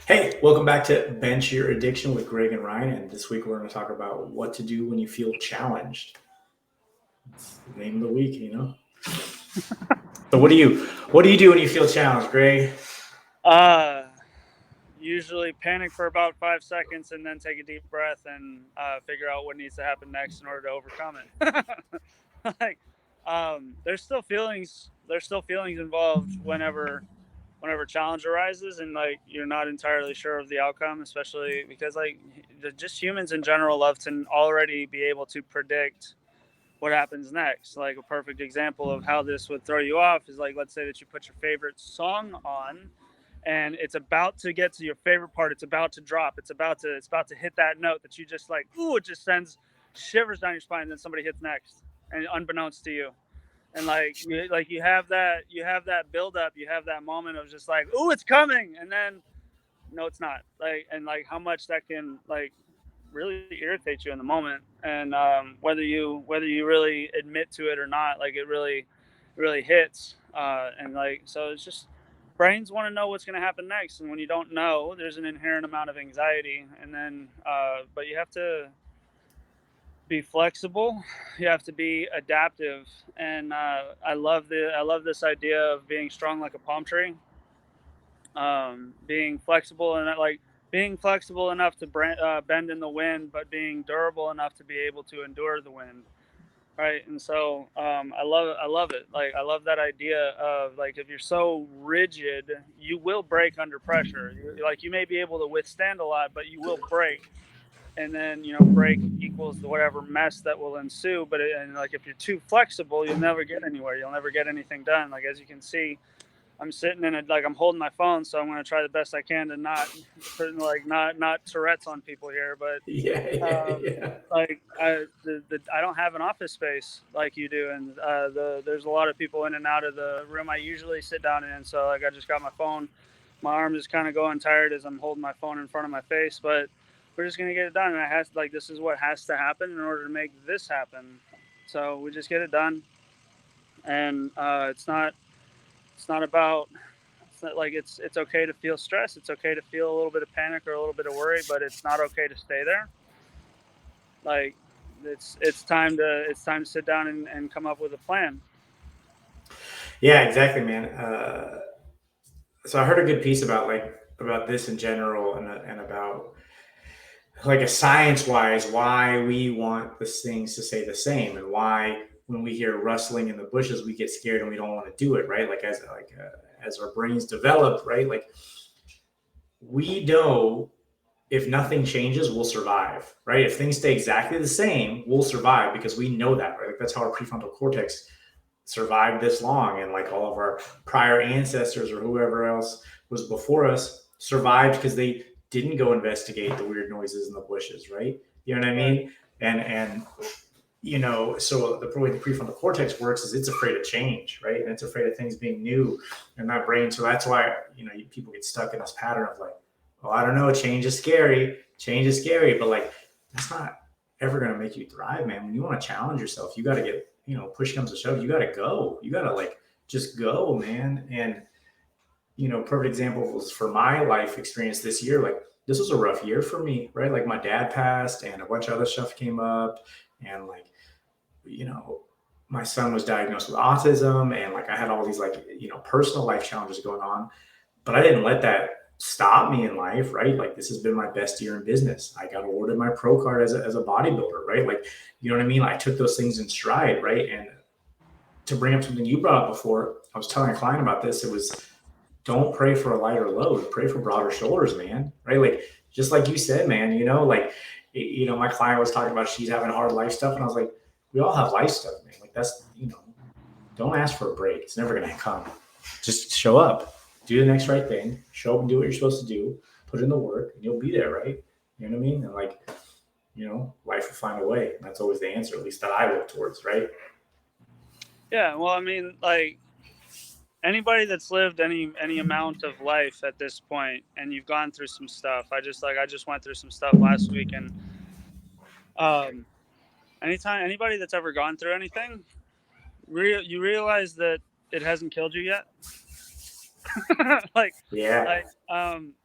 Hey, welcome back to Bench Your Addiction with Greg and Ryan. And this week we're going to talk about what to do when you feel challenged. It's the name of the week. So what do you do when you feel challenged, Greg? Uh, Usually panic for about 5 seconds and then take a deep breath and figure out what needs to happen next in order to overcome it. like, there's still feelings. There's still feelings involved whenever challenge arises, and like you're not entirely sure of the outcome, especially because like just humans in general love to already be able to predict what happens next. Like a perfect example of how this would throw you off is like, let's say that you put your favorite song on and it's about to get to your favorite part. It's about to drop. It's about to hit that note that you just like, ooh, it just sends shivers down your spine. And then somebody hits next, and unbeknownst to you, and you have that build up, you have that moment of just like, ooh, it's coming, and then no, it's not. Like, and like how much that can like really irritate you in the moment, and whether you really admit to it or not, like it really hits, and like so it's just brains want to know what's going to happen next, and when you don't know, there's an inherent amount of anxiety, and then but you have to be flexible, you have to be adaptive, and I love this idea of being strong like a palm tree, being flexible and like being flexible enough to bend in the wind, but being durable enough to be able to endure the wind, right? And so I love it. Like I love that idea of like if you're so rigid, you will break under pressure. Like you may be able to withstand a lot, but you will break. And then break equals the whatever mess that will ensue. And like if you're too flexible, you'll never get anywhere. You'll never get anything done. Like as you can see, I'm sitting in it, like I'm holding my phone, so I'm going to try the best I can to not put like not Tourette's on people here, but Yeah, yeah, yeah. like I don't have an office space like you do, and there's a lot of people in and out of the room I usually sit down in, so like I just got my phone, my arm is kind of going tired as I'm holding my phone in front of my face, but we're just gonna get it done, and I has like this is what has to happen in order to make this happen, so we just get it done, and it's not about it's not like it's okay to feel stress. It's okay to feel a little bit of panic or a little bit of worry, but it's not okay to stay there. Like it's time to sit down and come up with a plan. Yeah, exactly, man. So I heard a good piece about this in general and about like a science wise why we want these things to stay the same and why when we hear rustling in the bushes we get scared and we don't want to do it, right? As our brains develop, right? Like we know if nothing changes, we'll survive, right? If things stay exactly the same, we'll survive because we know that, right? Like that's how our prefrontal cortex survived this long, and like all of our prior ancestors or whoever else was before us survived because they didn't go investigate the weird noises in the bushes, right? You know what I Right. mean? And so the way the prefrontal cortex works is it's afraid of change, right? And it's afraid of things being new in that brain. So that's why people get stuck in this pattern of like, oh, I don't know, change is scary, but like that's not ever going to make you thrive, man. When you want to challenge yourself, you got to get, push comes to shove, you got to go, you got to like just go, man. And perfect example was for my life experience this year. Like this was a rough year for me, right? Like my dad passed and a bunch of other stuff came up, and like you know, my son was diagnosed with autism, and like I had all these like personal life challenges going on, but I didn't let that stop me in life, right? Like this has been my best year in business. I got awarded my pro card as a bodybuilder, right? Like you know what I mean? I took those things in stride, right? And to bring up something you brought up before, I was telling a client about this. It was don't pray for a lighter load, pray for broader shoulders, man, right? Like just like you said, man, my client was talking about she's having hard life stuff, and I was like, we all have life stuff, man. Like that's don't ask for a break. It's never gonna come. Just show up, do the next right thing, show up and do what you're supposed to do, put in the work, and you'll be there, right? You know what I mean? And like, life will find a way. And that's always the answer, at least that I look towards, right? Yeah. Well, I mean, like anybody that's lived any amount of life at this point, and you've gone through some stuff. I just went through some stuff last week, and um, anytime anybody that's ever gone through anything, you realize that it hasn't killed you yet. like Yeah.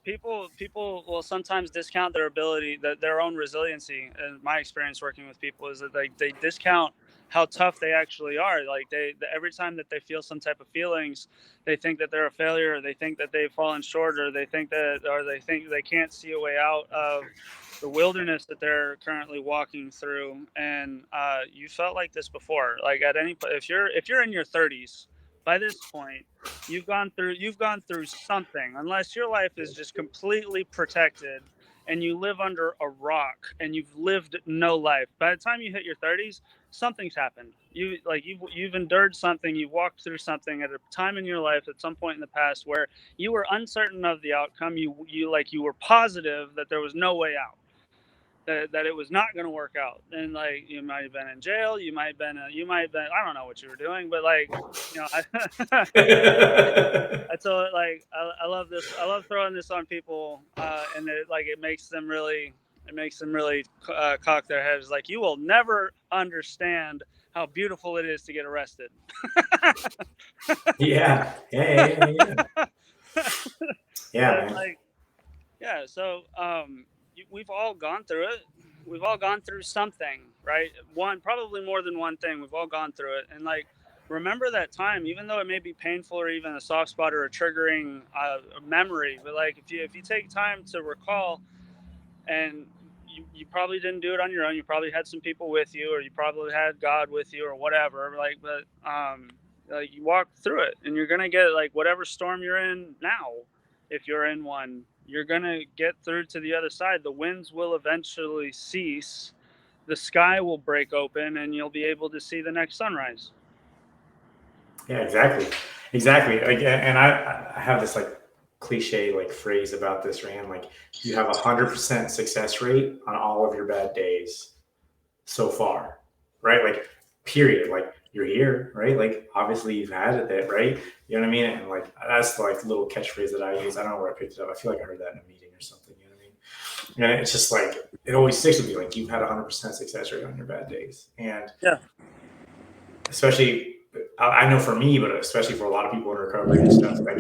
people will sometimes discount their ability, their own resiliency. And my experience working with people is that they discount how tough they actually are. Like every time that they feel some type of feelings, they think that they're a failure, or they think that they've fallen short, or they think they can't see a way out of the wilderness that they're currently walking through. And you felt like this before. Like at any point, if you're in your 30s, by this point, you've gone through something. Unless your life is just completely protected and you live under a rock and you've lived no life, by the time you hit your 30s, something's happened. You've endured something, you've walked through something at a time in your life at some point in the past where you were uncertain of the outcome. You were positive that there was no way out, that it was not going to work out. And like, you might have been in jail, you might have been, I don't know what you were doing, but like, I I told it, like, I love this. I love throwing this on people, and it makes them really, cock their heads. Like, you will never understand how beautiful it is to get arrested. Yeah. Yeah. Yeah. Yeah. Yeah, But man. like, yeah. So we've all gone through it. We've all gone through something, right? Probably more than one thing. We've all gone through it, and like, remember that time, even though it may be painful or even a soft spot or a triggering memory. But like, if you take time to recall, and you probably didn't do it on your own. You probably had some people with you, or you probably had God with you, or whatever. Like, but like, you walk through it, and you're gonna get, like, whatever storm you're in now. If you're in one, you're gonna get through to the other side. The winds will eventually cease. The sky will break open, and you'll be able to see the next sunrise. Yeah, exactly. Exactly. Like, and I have this like cliche like phrase about this, Rand. Like, you have 100% success rate on all of your bad days so far, right? Like, period. Like, you're here, right? Like, obviously you've had it, right? You know what I mean? And like, that's like the little catchphrase that I use. I don't know where I picked it up. I feel like I heard that in a meeting or something. You know what I mean? And it's just like, it always sticks with me. Like, you've had 100% success rate on your bad days, and Yeah, especially, I know for me, but especially for a lot of people in recovery and stuff, like,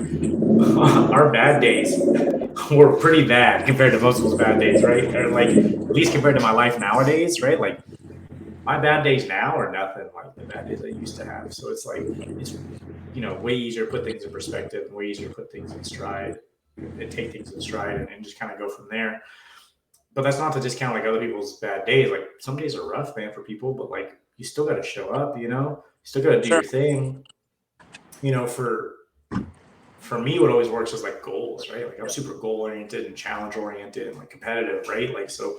our bad days were pretty bad compared to most people's bad days, right? Or like, at least compared to my life nowadays, right? Like, my bad days now are nothing like the bad days I used to have. So it's like, it's, way easier to put things in perspective, and way easier to put things in stride, and take things in stride, and just kind of go from there. But that's not to discount like other people's bad days. Like, some days are rough, man, for people, but like, you still got to show up. You still got to do sure, your thing. You know, for me, what always works is like goals, right? Like, I'm super goal oriented and challenge oriented and like competitive, right? Like, so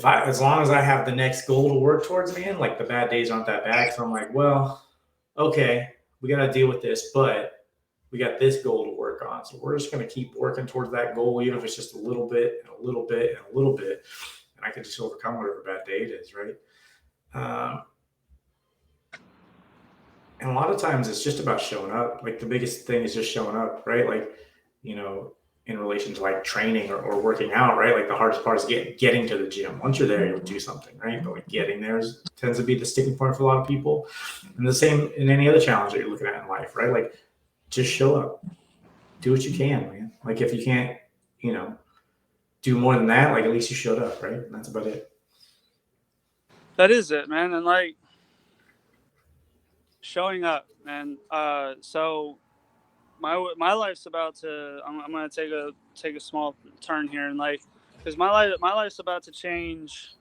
as long as I have the next goal to work towards, man, like, the bad days aren't that bad. Cause I'm like, well, okay, we got to deal with this, but we got this goal to work on. So we're just going to keep working towards that goal, even if it's just a little bit and a little bit and a little bit. And I can just overcome whatever bad day it is, right? Um, and a lot of times it's just about showing up. Like, the biggest thing is just showing up, right? Like, you know, in relation to like training or working out, right? Like, the hardest part is getting to the gym. Once you're there, you'll do something, right? But like, getting there tends to be the sticking point for a lot of people. And the same in any other challenge that you're looking at in life, right? Like, just show up, do what you can, man. Like, if you can't, you know, do more than that, like, at least you showed up, right? And that's about it. that is it, man. And like, showing up, man. So my life's about to. I'm gonna take a small turn here, and like, because my life's about to change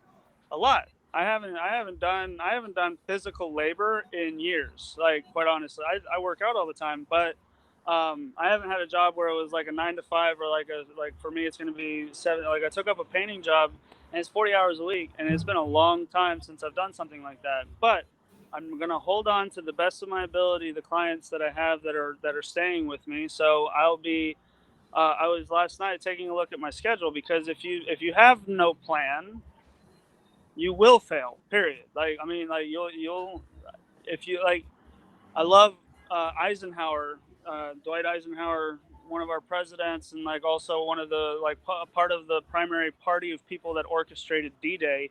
a lot. I haven't done physical labor in years. Like, quite honestly, I work out all the time, but I haven't had a job where it was like a 9 to 5, or like for me it's gonna be 7. Like, I took up a painting job, and it's 40 hours a week, and it's been a long time since I've done something like that. But I'm gonna hold on to the best of my ability the clients that I have that are staying with me. So I'll be. I was last night taking a look at my schedule, because if you have no plan, you will fail. Period. Like, I mean, like, you'll if you like. I love Eisenhower, Dwight Eisenhower, one of our presidents, and like also one of the like part of the primary party of people that orchestrated D-Day.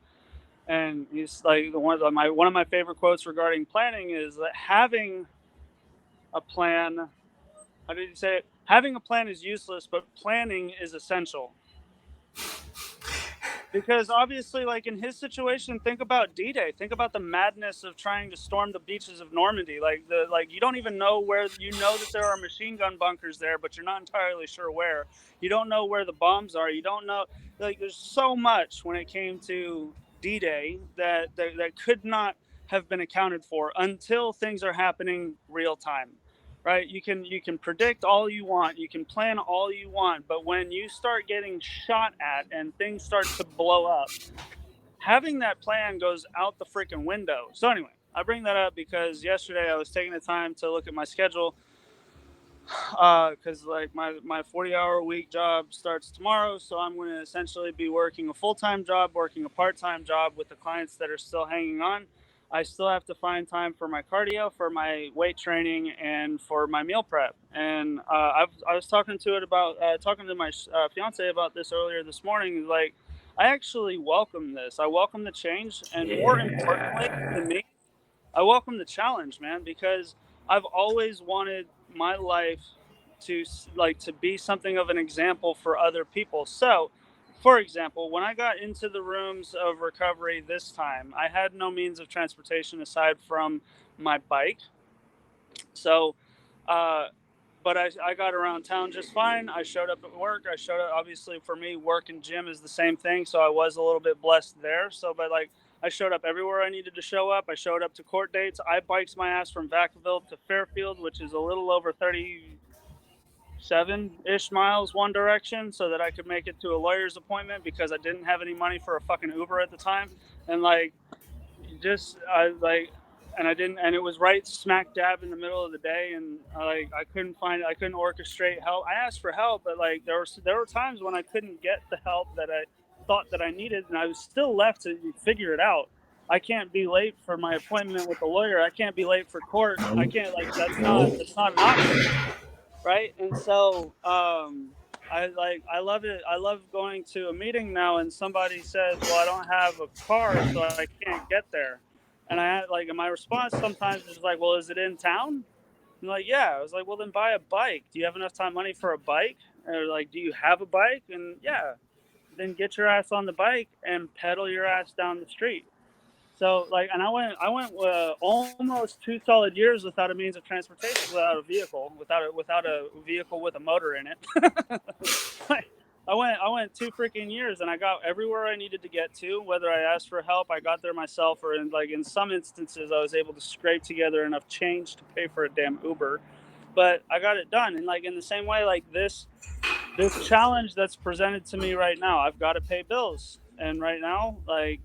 And he's like, one of my favorite quotes regarding planning is that having a plan how did you say it? Having a plan is useless, but planning is essential. Because obviously, like in his situation, think about D-Day. Think about the madness of trying to storm the beaches of Normandy. Like you don't even know where. You know that there are machine gun bunkers there, but you're not entirely sure where. You don't know where the bombs are. You don't know. Like there's so much when it came to D-Day that could not have been accounted for until things are happening real time. Right? You can predict all you want, you can plan all you want, but when you start getting shot at and things start to blow up, having that plan goes out the freaking window. So anyway, I bring that up because yesterday I was taking the time to look at my schedule, because like my 40-hour week job starts tomorrow, so I'm going to essentially be working a full-time job, working a part-time job with the clients that are still hanging on. I still have to find time for my cardio, for my weight training, and for my meal prep. And I was talking to my fiance about this earlier this morning. Like, I actually welcome this. I welcome the change, and more importantly to Yeah. me, I welcome the challenge, man, because I've always wanted my life to to be something of an example for other people. So, for example, when I got into the rooms of recovery this time, I had no means of transportation aside from my bike. So, uh, but I got around town just fine. I showed up at work. I showed up, obviously, for me, work and gym is the same thing. So I was a little bit blessed there. So, but like, I showed up everywhere I needed to show up. I showed up to court dates. I biked my ass from Vacaville to Fairfield, which is a little over 37-ish miles one direction, so that I could make it to a lawyer's appointment because I didn't have any money for a fucking Uber at the time. And like, just I like, and I didn't, and it was right smack dab in the middle of the day, and I couldn't orchestrate help. I asked for help, but like there were times when I couldn't get the help that I thought that I needed, and I was still left to figure it out. I can't be late for my appointment with the lawyer. I can't be late for court. I Nope. can't, like, Nope. that's not an option, right? And so I love it. I love going to a meeting now and somebody says, well, I don't have a car, so I can't get there. And and my response sometimes is like, well, is it in town? I'm like, yeah. I was like, well, then buy a bike. Do you have enough money for a bike? Or like, do you have a bike? And yeah, then get your ass on the bike and pedal your ass down the street. So like, and I went almost 2 solid years without a means of transportation, without a vehicle with a motor in it. I went 2 freaking years, and I got everywhere I needed to get to. Whether I asked for help, I got there myself, or in some instances, I was able to scrape together enough change to pay for a damn Uber. But I got it done, and like in the same way, like this challenge that's presented to me right now, I've got to pay bills, and right now, like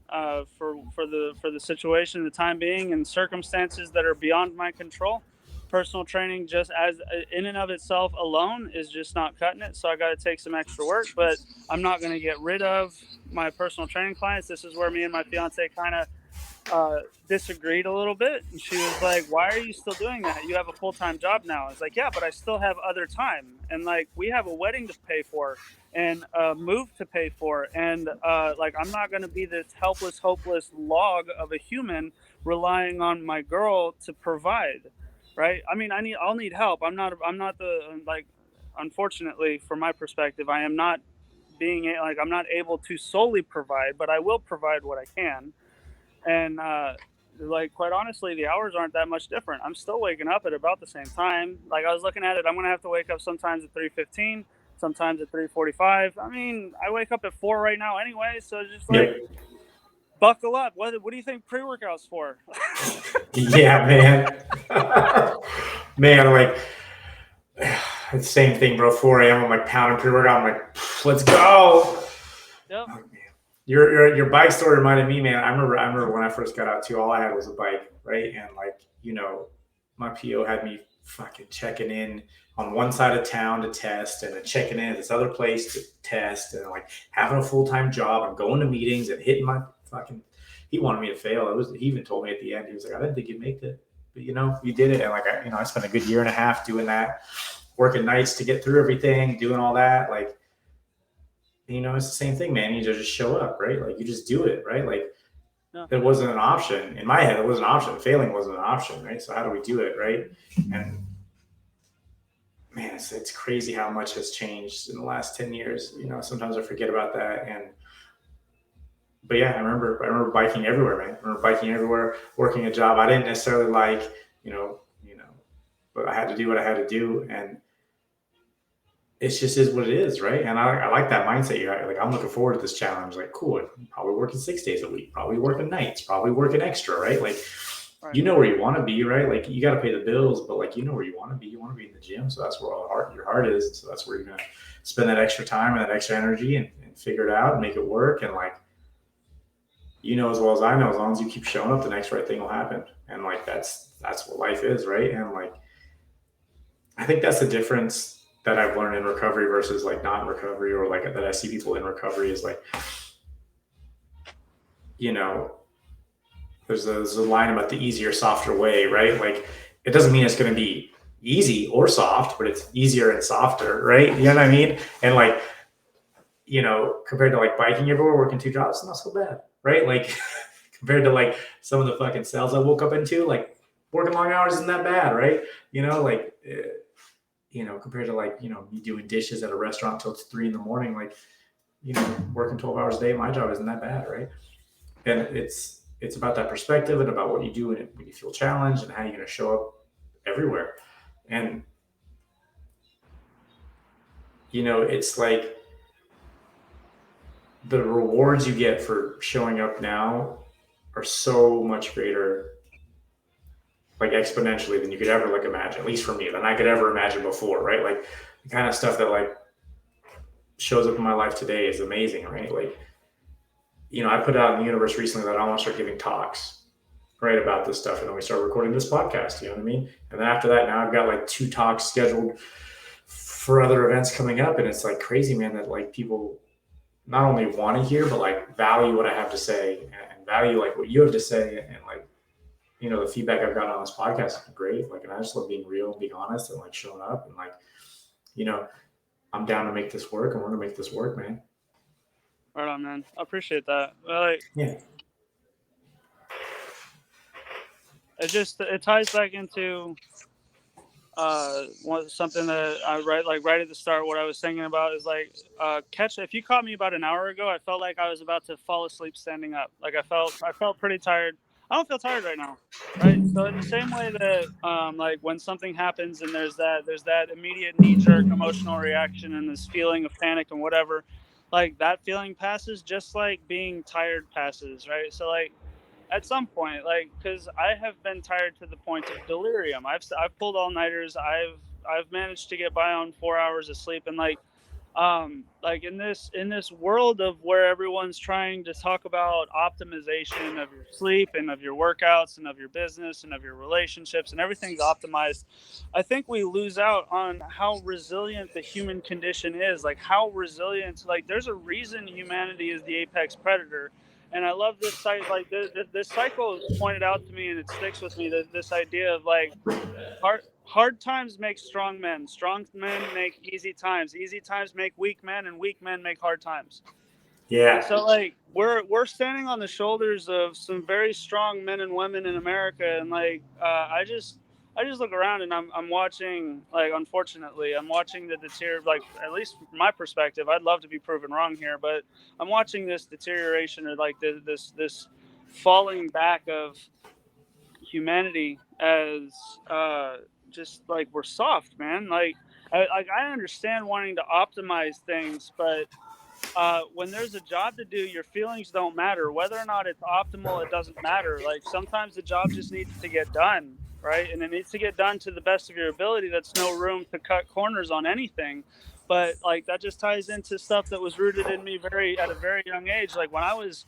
for the situation, the time being, and circumstances that are beyond my control, personal training just as in and of itself alone is just not cutting it. So I got to take some extra work, but I'm not going to get rid of my personal training clients. This is where me and my fiance kind of disagreed a little bit. And she was like, why are you still doing that? You have a full-time job now. I was like, yeah, but I still have other time. And like, we have a wedding to pay for and a move to pay for. And like, I'm not going to be this helpless, hopeless log of a human relying on my girl to provide. Right. I mean, I'll need help. I'm not the, like, unfortunately, from my perspective, I am not I'm not able to solely provide, but I will provide what I can. And like, quite honestly, the hours aren't that much different. I'm still waking up at about the same time. Like, I was looking at it, I'm gonna have to wake up sometimes at 3:15, sometimes at 3:45. I mean, I wake up at 4 right now anyway, so just like, Yep. buckle up. What do you think pre-workouts for? Yeah, man. Man, like it's the same thing, bro. 4 a.m. I'm like pounding pre-workout. I'm like, let's go. Yep. Oh, man. Your bike story reminded me, man. I remember when I first got out too. All I had was a bike, right? And like, my PO had me fucking checking in on one side of town to test, and then checking in at this other place to test, and like having a full time job and going to meetings and hitting my fucking. He wanted me to fail. He even told me at the end. He was like, I didn't think you'd make it, but you did it. And like, I spent a good year and a half doing that, working nights to get through everything, doing all that, like. It's the same thing, man. You just show up, right? Like you just do it, right? Like No. there wasn't an option in my head. It wasn't an option. Failing wasn't an option, right? So how do we do it, right? And man, it's crazy how much has changed in the last 10 years. Sometimes I forget about that. But yeah, I remember biking everywhere, man. I remember biking everywhere, working a job I didn't necessarily like, but I had to do what I had to do. And it's just is what it is, right? And I like that mindset you got. Like, I'm looking forward to this challenge. Like, cool, I'm probably working 6 days a week, probably working nights, probably working extra, right? Like, Right. you know where you want to be, right? Like, you got to pay the bills, but like, you know where you want to be. You want to be in the gym, so that's where your heart is. So that's where you're gonna spend that extra time and that extra energy and figure it out and make it work. And like, as well as I know, as long as you keep showing up, the next right thing will happen. And like, that's what life is, right? And like, I think that's the difference that I've learned in recovery versus like not in recovery, or like that I see people in recovery is like, you know, there's a line about the easier, softer way, right? Like, it doesn't mean it's going to be easy or soft, but it's easier and softer, right? You know what I mean? And like, compared to like biking everywhere, working two jobs, it's not so bad, right? Like, compared to like some of the fucking cells I woke up into, like working long hours isn't that bad, right? Like, compared to like, me doing dishes at a restaurant till it's 3 in the morning, like, working 12 hours a day, my job isn't that bad, right? And it's about that perspective and about what you do when you feel challenged and how you're going to show up everywhere. And it's like the rewards you get for showing up now are so much greater, like exponentially, than you could ever like imagine, at least for me, than I could ever imagine before, right? Like, the kind of stuff that like shows up in my life today is amazing, right? Like, I put out in the universe recently that I want to start giving talks, right, about this stuff. And then we started recording this podcast, you know what I mean? And then after that, now I've got like 2 talks scheduled for other events coming up. And it's like crazy, man, that like people not only want to hear, but like value what I have to say, and value like what you have to say. And like, the feedback I've gotten on this podcast has been great. Like, and I just love being real and being honest and like showing up and like, you know, I'm down to make this work, and we're going to make this work, man. Right on, man. I appreciate that. Like, Yeah. it ties back into something that I right at the start. What I was thinking about is like, catch. If you caught me about an hour ago, I felt like I was about to fall asleep standing up. Like, I felt pretty tired. I don't feel tired right now, right? So in the same way that like when something happens and there's that immediate knee jerk emotional reaction and this feeling of panic and whatever, like that feeling passes just like being tired passes, right? So like at some point, like, because I have been tired to the point of delirium. I've pulled all nighters. I've managed to get by on 4 hours of sleep, and like in this world of where everyone's trying to talk about optimization of your sleep and of your workouts and of your business and of your relationships, and everything's optimized. I think we lose out on how resilient the human condition is. Like, how resilient, like, there's a reason humanity is the apex predator. And I love this site. Like, this cycle is pointed out to me, and it sticks with me. This idea of like, hard times make strong men. Strong men make easy times. Easy times make weak men, and weak men make hard times. And Yeah. so, like, we're standing on the shoulders of some very strong men and women in America. And like, I just look around and I'm watching, like, unfortunately, I'm watching the deteriorate. Like, at least from my perspective, I'd love to be proven wrong here, but I'm watching this deterioration, or like this falling back of humanity as just like we're soft, man. Like, I understand wanting to optimize things, but when there's a job to do, your feelings don't matter. Whether or not it's optimal, it doesn't matter. Like, sometimes the job just needs to get done, right? And it needs to get done to the best of your ability. That's no room to cut corners on anything. But like, that just ties into stuff that was rooted in me at a very young age. Like, when I was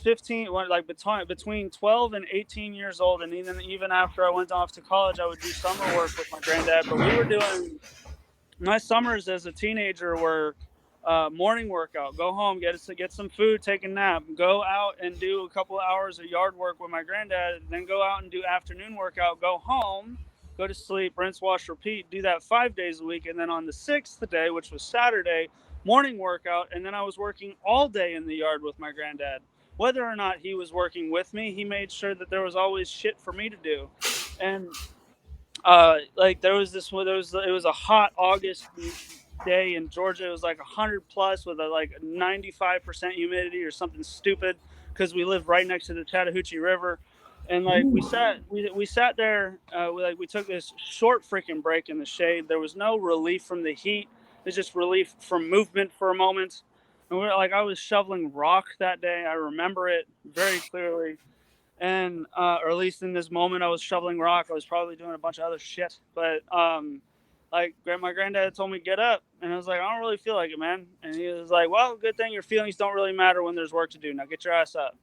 15, like between 12 and 18 years old, and even after I went off to college, I would do summer work with my granddad. But we were doing my summers as a teenager were morning workout, go home, get some food, take a nap, go out and do a couple of hours of yard work with my granddad, then go out and do afternoon workout, go home, go to sleep, rinse, wash, repeat, do that 5 days a week. And then on the sixth day, which was Saturday, morning workout. And then I was working all day in the yard with my granddad. Whether or not he was working with me, he made sure that there was always shit for me to do. And Like there was it was a hot August day in Georgia. It was like 100 plus with a like 95% humidity or something stupid because we lived right next to the Chattahoochee River. And like Ooh. we sat there, we took this short freaking break in the shade. There was no relief from the heat. It was just relief from movement for a moment. And we were like, I was shoveling rock that day. I remember it very clearly. And or at least in this moment, I was shoveling rock. I was probably doing a bunch of other shit, but like my granddad told me get up, and I was like, I don't really feel like it, man. And he was like, well, good thing your feelings don't really matter when there's work to do. Now get your ass up.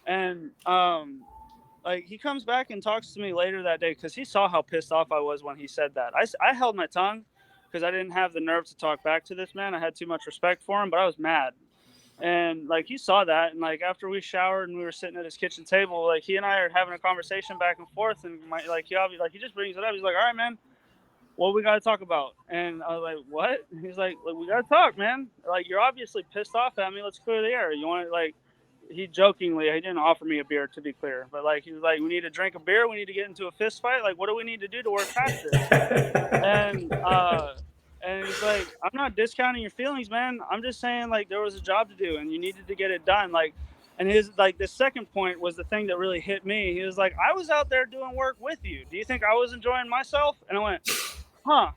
And like he comes back and talks to me later that day because he saw how pissed off I was when he said that. I held my tongue because I didn't have the nerve to talk back to this man. I had too much respect for him, but I was mad. And like he saw that, and like after we showered and we were sitting at his kitchen table, like he and I are having a conversation back and forth, and he just brings it up. He's like, "All right, man, what we got to talk about?" And I was like, "What?" And he's like, "We got to talk, man. Like you're obviously pissed off at me. Let's clear the air. You want to like." He jokingly, he didn't offer me a beer to be clear, but like he was like, "We need to drink a beer. We need to get into a fist fight. Like, what do we need to do to work past this?" And he's like, I'm not discounting your feelings, man. I'm just saying like there was a job to do and you needed to get it done. Like, and his like the second point was the thing that really hit me. He was like, I was out there doing work with you. Do you think I was enjoying myself? And I went, huh.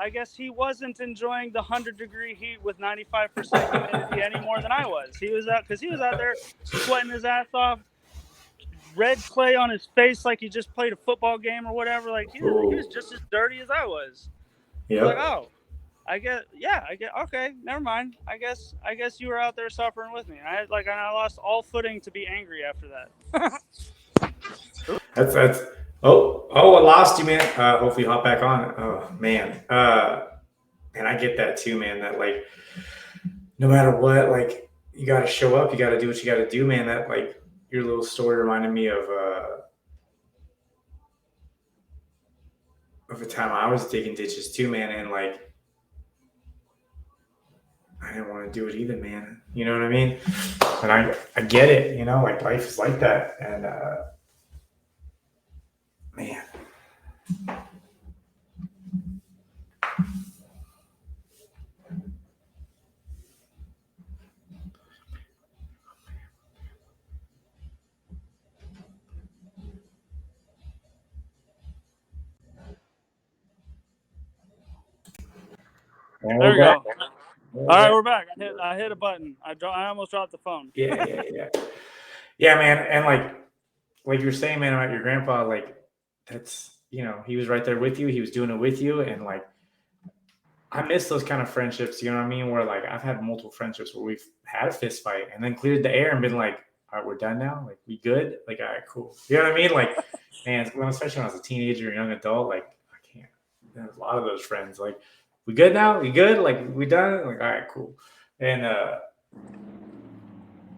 I guess he wasn't enjoying the 100-degree heat with 95% humidity any more than I was. He was out because he was out there sweating his ass off, red clay on his face like he just played a football game or whatever. Like he was just as dirty as I was. Yep. Like, oh, I get okay, never mind. I guess you were out there suffering with me. I lost all footing to be angry after that. That's oh, I lost you, man. Hopefully you hop back on. Oh man. And I get that too, man. That like no matter what, like you gotta show up, you gotta do what you gotta do, man. That like your little story reminded me of a time I was digging ditches too, man, and like I didn't want to do it either, man. You know what I mean? And I get it, you know, like life is like that. And man. And There we're we back. go. All right, we're back. I hit a button. I almost dropped the phone. Yeah, man. And like you're saying, man, about your grandpa, like that's you know, he was right there with you. He was doing it with you, and like I miss those kind of friendships. You know what I mean? Where like I've had multiple friendships where we've had a fist fight and then cleared the air and been like, all right, we're done now. Like we good? Like all right, cool. You know what I mean? Like man, especially when I was a teenager or young adult, like I can't. There's a lot of those friends. Like we good now? We good? Like we done? Like all right, cool. And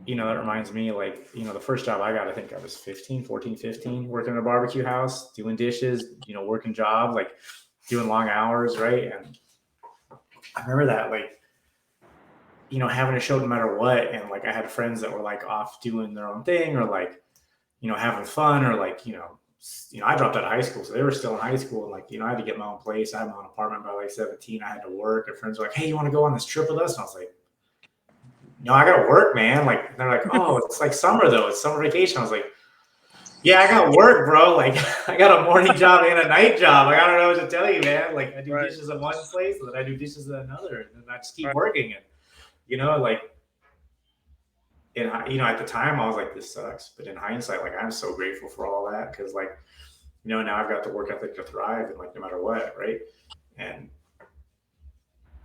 you know, that reminds me, like, you know, the first job I got, I think I was 15, working in a barbecue house, doing dishes, you know, working job, like doing long hours, right? And I remember that, like, you know, having a show no matter what. And like, I had friends that were like off doing their own thing or like, you know, having fun or like, I dropped out of high school. So they were still in high school. And like, you know, I had to get my own place. I had my own apartment by like 17. I had to work. And friends were like, hey, you want to go on this trip with us? And I was like, no, I gotta work, man. Like they're like, oh, it's like summer though. It's summer vacation. I was like, yeah, I got work, bro. Like I got a morning job and a night job. Like I don't know what to tell you, man. Like I do dishes at one place, and then I do dishes at another, and I just keep working. And you know, like, and you know, at the time I was like, this sucks. But in hindsight, like I'm so grateful for all that because, like, you know, now I've got the work ethic to thrive, and like no matter what, right? And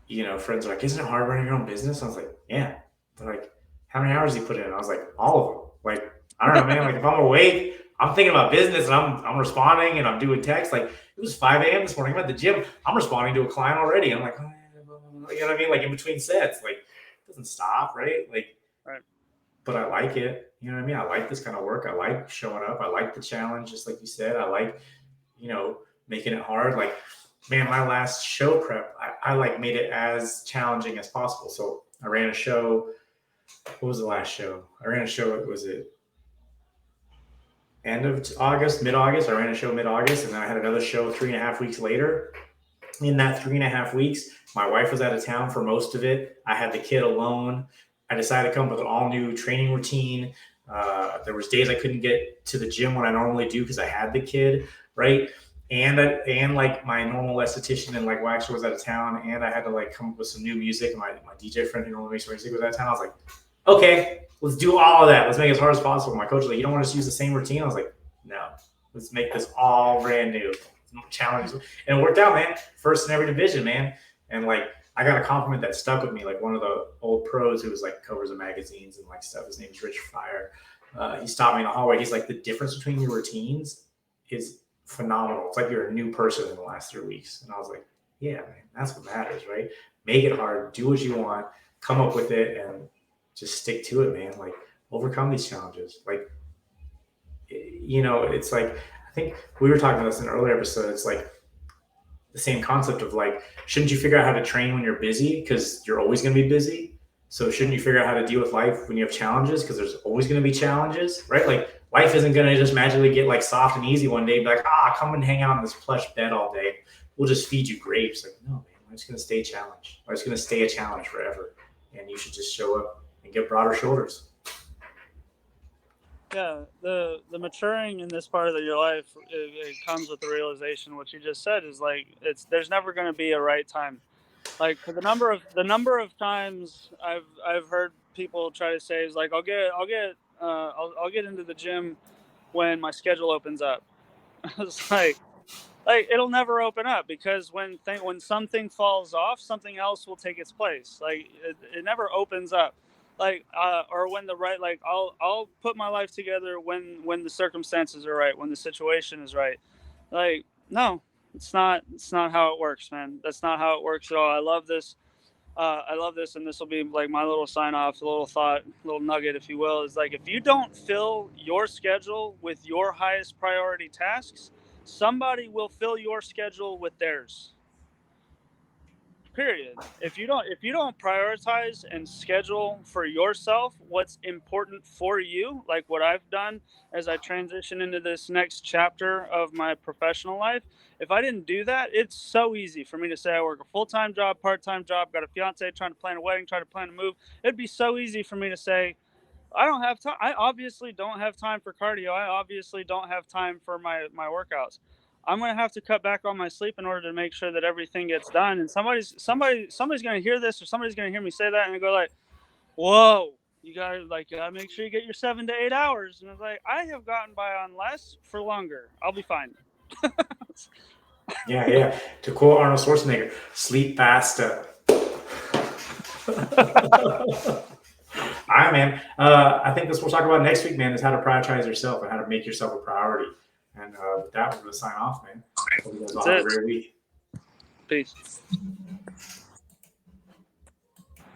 you know, friends are like, isn't it hard running your own business? I was like, yeah. They're like, how many hours do you put in? I was like, all of them. Like, I don't know, man. Like, if I'm awake, I'm thinking about business and I'm responding and I'm doing text. Like, it was 5 a.m. this morning. I'm at the gym. I'm responding to a client already. I'm like, oh, you know what I mean? Like, in between sets, like, it doesn't stop, right? Like, but I like it. You know what I mean? I like this kind of work. I like showing up. I like the challenge, just like you said. I like, you know, making it hard. Like, man, my last show prep, I like made it as challenging as possible. So I ran a show. What was the last show? I ran a show. It end of August, mid-August. I ran a show mid-August, and then I had another show 3.5 weeks later. In that 3.5 weeks, my wife was out of town for most of it. I had the kid alone. I decided to come up with an all-new training routine. There was days I couldn't get to the gym when I normally do because I had the kid, right? And like my normal esthetician and like waxer was out of town, and I had to like come up with some new music. And my DJ friend who normally makes music was out of town. I was like, okay, let's do all of that. Let's make it as hard as possible. My coach was like, you don't want us to use the same routine? I was like, no, let's make this all brand new. Challenges. And it worked out, man. First in every division, man. And like, I got a compliment that stuck with me. Like one of the old pros who was like covers of magazines and like stuff. His name's Rich Fire. He stopped me in the hallway. He's like, the difference between your routines is phenomenal. It's like you're a new person in the last 3 weeks. And I was like, yeah, man, that's what matters, right? Make it hard. Do what you want. Come up with it and just stick to it, man. Like overcome these challenges. Like, it's like, I think we were talking about this in an earlier episode. It's like the same concept of like, shouldn't you figure out how to train when you're busy? Because you're always going to be busy. So shouldn't you figure out how to deal with life when you have challenges? Because there's always going to be challenges, right? Like life isn't going to just magically get like soft and easy one day. And be like, come and hang out in this plush bed all day. We'll just feed you grapes. Like, no, man, life's going to stay a challenge. Life's going to stay a challenge forever. And you should just show up and get broader shoulders. Yeah, the maturing in this part of your life, it comes with the realization. What you just said is like there's never going to be a right time. Like for the number of times I've heard people try to say is like I'll get into the gym when my schedule opens up. It's like it'll never open up because when something falls off, something else will take its place. Like it never opens up. Like or when the right, like I'll put my life together when the circumstances are right, when the situation is right. Like no, it's not how it works, man. That's not how it works at all. I love this, and this will be like my little sign off, a little thought, little nugget, if you will, is like if you don't fill your schedule with your highest priority tasks, somebody will fill your schedule with theirs. Period. If you don't prioritize and schedule for yourself what's important for you, like what I've done as I transition into this next chapter of my professional life, if I didn't do that, it's so easy for me to say I work a full-time job, part-time job, got a fiance, trying to plan a wedding, trying to plan a move. It'd be so easy for me to say I don't have time. I obviously don't have time for cardio. I obviously don't have time for my workouts. I'm gonna have to cut back on my sleep in order to make sure that everything gets done. And somebody's gonna hear this, or somebody's gonna hear me say that, and go like, "Whoa, you gotta make sure you get your 7 to 8 hours." And it's like I have gotten by on less for longer. I'll be fine. Yeah. To quote Arnold Schwarzenegger, sleep faster. All right, man. I think this we'll talk about next week, man, is how to prioritize yourself and how to make yourself a priority. And with that, we're going to sign off, man. Hope you guys all have a great week. Peace.